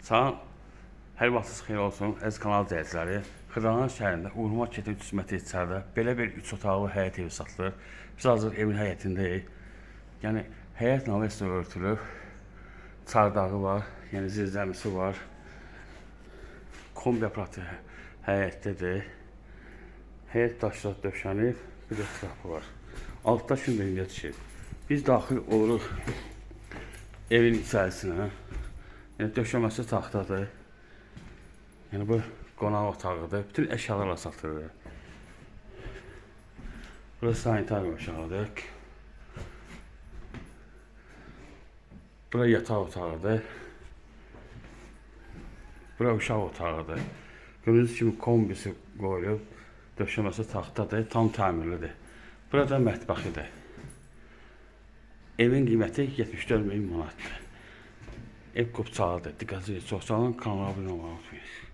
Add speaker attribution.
Speaker 1: Salam, hər vaxtınız xeyir olsun, əziz kanal izləyiciləri. Xırdalan şəhərində Urma Keçid 300 metr içəridə belə bir 3 otaqlı həyət evi satılır. Biz hazır evin həyətindəyik. Yəni, həyət navəslə örtülüb, çardağı var, yəni zirzəmisi var. Kombi aparatı həyətdədir. Həyət daşlar döşənib, bir də trapı var. Altda şündüründə düşür. Biz daxil oluruq evin içərisinə. Yəni, döşəməsi taxtadır. Yəni, bu qonaq otağıdır. Bütün əşyalarla satılır. Burası sanitariya otağıdır. Bura yataq otağıdır. Bura uşaq otağıdır. Gördüyünüz kimi kombisi qoyulub. Döşəməsi taxtadır, tam təmirlidir. Burada mətbəxidir. Evin qiyməti 74.000 manatdır. Ev qupçalıdır. Diqqətinizi çox sağ olun, kanala abunə olmayı unutmayın.